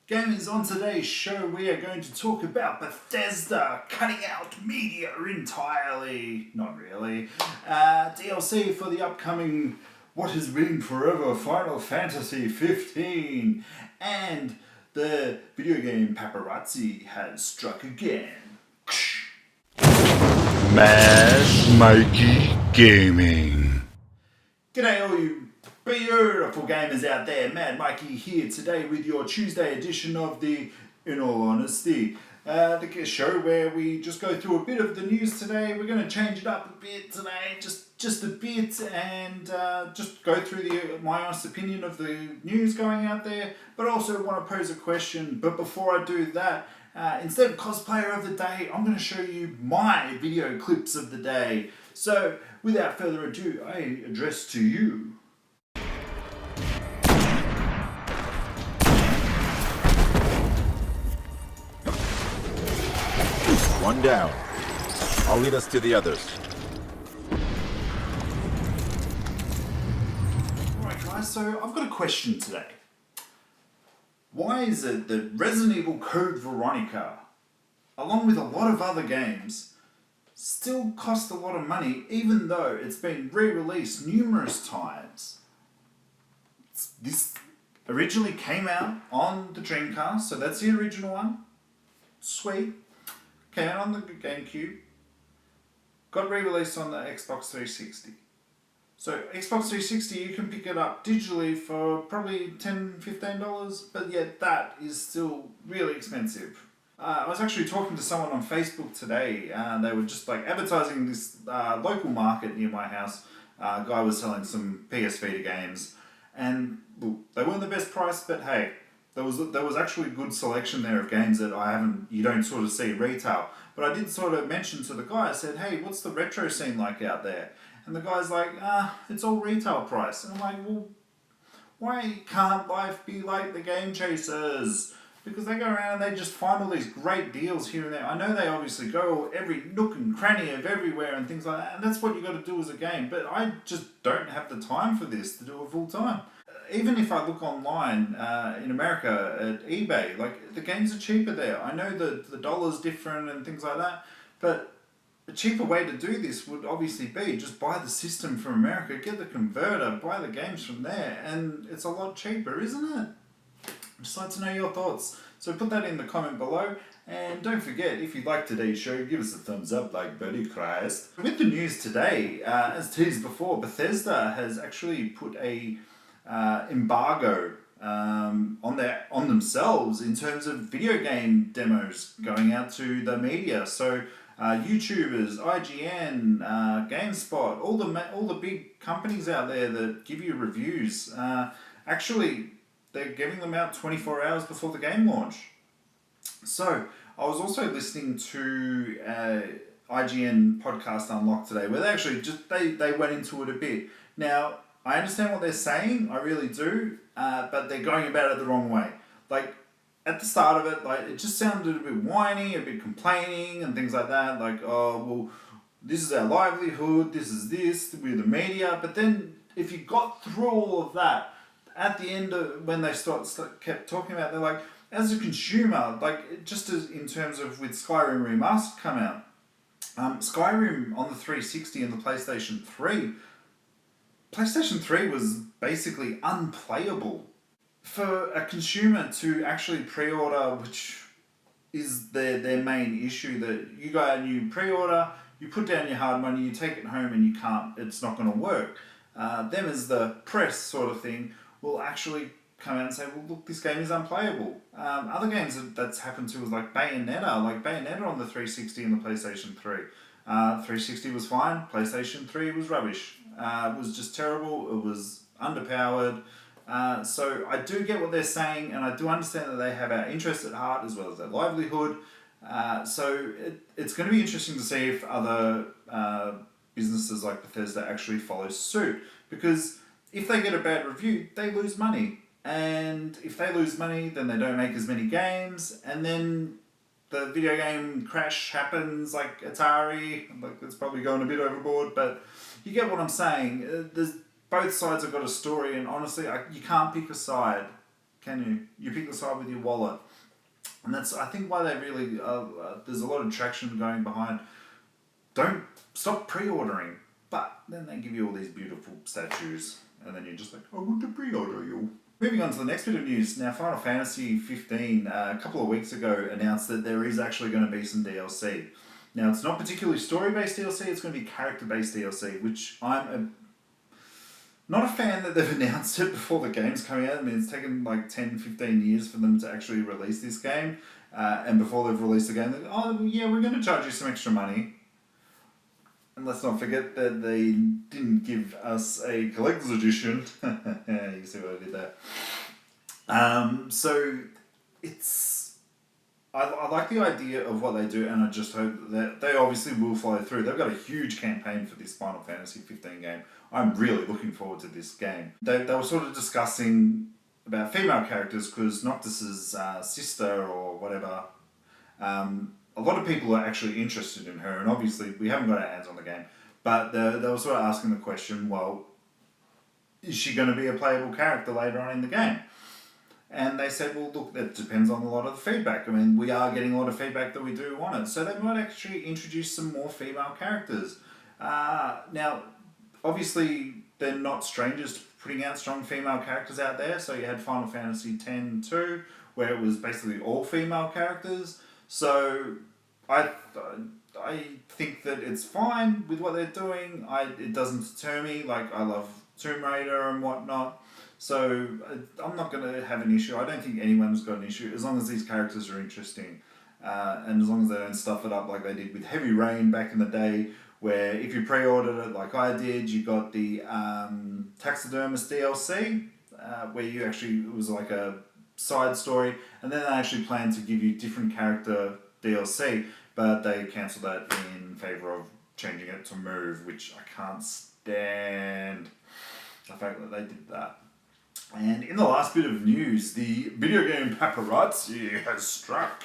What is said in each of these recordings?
Gamers, on today's show we are going to talk about Bethesda cutting out media entirely. Not really. DLC for the upcoming what has been forever Final Fantasy 15. And the video game paparazzi has struck again. madmikeeygaming. G'day all you beautiful gamers out there, Mad Mikey here today with your Tuesday edition of the In All Honesty, the show where we just go through a bit of the news today. We're going to change it up a bit today, just a bit, and just go through my honest opinion of the news going out there, but also want to pose a question. But before I do that, instead of cosplayer of the day, I'm going to show you my video clips of the day. So, without further ado, I address to you. One down. I'll lead us to the others. Alright guys, so I've got a question today. Why is it that Resident Evil Code Veronica, along with a lot of other games, still cost a lot of money even though it's been re-released numerous times? This originally came out on the Dreamcast, so that's the original one. Sweet. Came out on the GameCube. Got re-released on the Xbox 360. So Xbox 360, you can pick it up digitally for probably $10, $15, but yet that is still really expensive. I was actually talking to someone on Facebook today. They were just like advertising this local market near my house. Guy was selling some PS Vita games, and well, they weren't the best price, but hey, there was actually a good selection there of games that you don't sort of see retail. But I did sort of mention to the guy, I said, hey, what's the retro scene like out there? And the guy's like, it's all retail price. And I'm like, well, why can't life be like the Game Chasers? Because they go around and they just find all these great deals here and there. I know they obviously go every nook and cranny of everywhere and things like that, and that's what you got to do as a game. But I just don't have the time for this to do it full time. Even if I look online in America at eBay, like the games are cheaper there. I know that the dollar's different and things like that, but a cheaper way to do this would obviously be just buy the system from America, get the converter, buy the games from there, and it's a lot cheaper, isn't it? I'd just like to know your thoughts. So put that in the comment below. And don't forget, if you like today's show, give us a thumbs up like Buddy Christ. With the news today, as teased before, Bethesda has actually put a embargo on themselves in terms of video game demos going out to the media. So YouTubers, IGN, GameSpot, all the big companies out there that give you reviews, actually they're giving them out 24 hours before the game launch. So I was also listening to IGN Podcast Unlocked today, where they actually they went into it a bit. Now I understand what they're saying, I really do, but they're going about it the wrong way. Like at the start of it, like it just sounded a bit whiny, a bit complaining, and things like that. Like, oh well, this is our livelihood, we're the media. But then if you got through all of that, at the end of when they kept talking about, they're like, as a consumer, like just as in terms of with Skyrim Remastered come out, Skyrim on the 360 and the PlayStation 3. PlayStation 3 was basically unplayable. For a consumer to actually pre-order, which is their main issue, that you go out and you pre-order, you put down your hard money, you take it home and it's not going to work. Them as the press sort of thing will actually come out and say, well look, this game is unplayable. Other games that's happened to was like Bayonetta on the 360 and the PlayStation 3. 360 was fine, PlayStation 3 was rubbish. It was just terrible, it was underpowered. So I do get what they're saying, and I do understand that they have our interests at heart as well as their livelihood. So it's going to be interesting to see if other businesses like Bethesda actually follow suit. Because if they get a bad review, they lose money. And if they lose money, then they don't make as many games, and then the video game crash happens like Atari. Like, it's probably going a bit overboard, but you get what I'm saying. Both sides have got a story, and honestly, you can't pick a side. can you? You pick the side with your wallet. And that's, I think, why they really, there's a lot of traction going behind, don't stop pre-ordering. But then they give you all these beautiful statues, and then you're just like, I want to pre-order you. Moving on to the next bit of news. Now, Final Fantasy 15, a couple of weeks ago, announced that there is actually going to be some DLC. Now, it's not particularly story-based DLC, it's going to be character-based DLC, which not a fan that they've announced it before the game's coming out. I mean, it's taken like 10, 15 years for them to actually release this game. And before they've released the game, they're like, oh yeah, we're going to charge you some extra money. And let's not forget that they didn't give us a collector's edition. You see what I did there. So it's... I like the idea of what they do, and I just hope that they obviously will follow through. They've got a huge campaign for this Final Fantasy 15 game. I'm really looking forward to this game. They were sort of discussing about female characters because Noctis's sister or whatever, a lot of people are actually interested in her, and obviously we haven't got our hands on the game, but they were sort of asking the question, well, is she going to be a playable character later on in the game? And they said, well, look, that depends on a lot of the feedback. I mean, we are getting a lot of feedback that we do want it. So they might actually introduce some more female characters. Now, obviously, they're not strangers to putting out strong female characters out there. So you had Final Fantasy X-2, where it was basically all female characters. So I think that it's fine with what they're doing. It doesn't deter me. Like, I love Tomb Raider and whatnot. So I'm not going to have an issue. I don't think anyone's got an issue as long as these characters are interesting. And as long as they don't stuff it up like they did with Heavy Rain back in the day, where if you pre-ordered it like I did, you got the Taxidermist DLC, where you actually, it was like a side story, and then they actually planned to give you different character DLC, but they cancelled that in favour of changing it to Move, which I can't stand the fact that they did that. And in the last bit of news, the video game paparazzi has struck.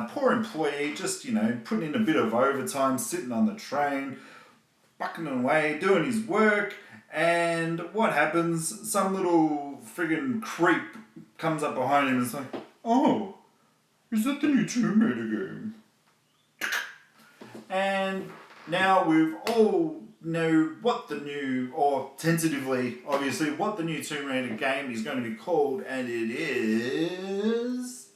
Poor employee, just, putting in a bit of overtime, sitting on the train, bucking away, doing his work, and what happens? Some little friggin' creep comes up behind him and is like, oh, is that the new Tomb Raider game? And now we've all know what the new, or tentatively, obviously, what the new Tomb Raider game is going to be called, and it is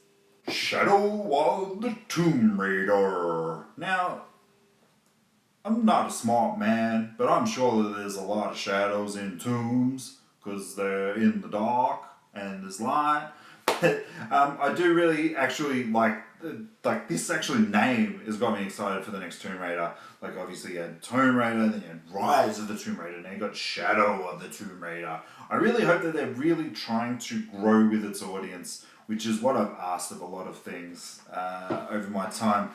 Shadow of the Tomb Raider. Now, I'm not a smart man, but I'm sure that there's a lot of shadows in tombs, because they're in the dark, and there's light. I do really actually like this actually name has got me excited for the next Tomb Raider. Like, obviously you had Tomb Raider, then you had Rise of the Tomb Raider, now you got Shadow of the Tomb Raider. I really hope that they're really trying to grow with its audience, which is what I've asked of a lot of things over my time.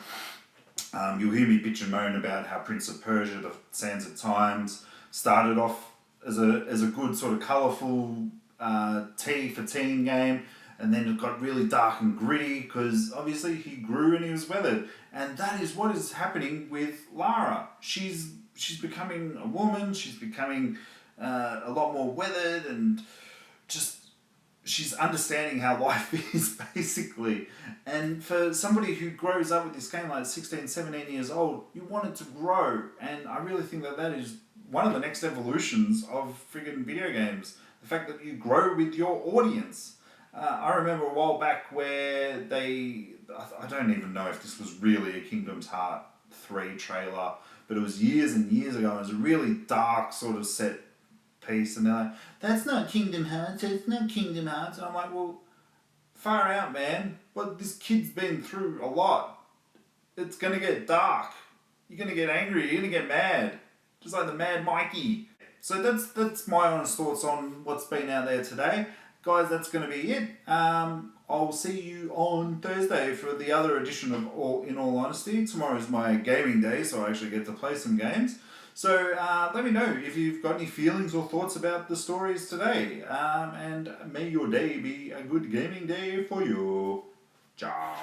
You'll hear me bitch and moan about how Prince of Persia, The Sands of Times, started off as a good sort of colourful teen game, and then it got really dark and gritty because obviously he grew and he was weathered. And that is what is happening with Lara. She's becoming a woman, she's becoming a lot more weathered, and just she's understanding how life is, basically. And for somebody who grows up with this game like 16, 17 years old, you want it to grow. And I really think that is one of the next evolutions of friggin' video games. The fact that you grow with your audience. I remember a while back where I don't even know if this was really a Kingdom's Heart 3 trailer, but it was years and years ago. It was a really dark sort of set piece, and they're like, that's not Kingdom Hearts, it's not Kingdom Hearts. And I'm like, well, far out, man. But this kid's been through a lot. It's going to get dark. You're going to get angry, you're going to get mad. Just like the Mad Mikeey. So that's my honest thoughts on what's been out there today. Guys, that's going to be it. I'll see you on Thursday for the other edition of In All Honesty. Tomorrow is my gaming day, so I actually get to play some games. So let me know if you've got any feelings or thoughts about the stories today. And may your day be a good gaming day for you. Ciao.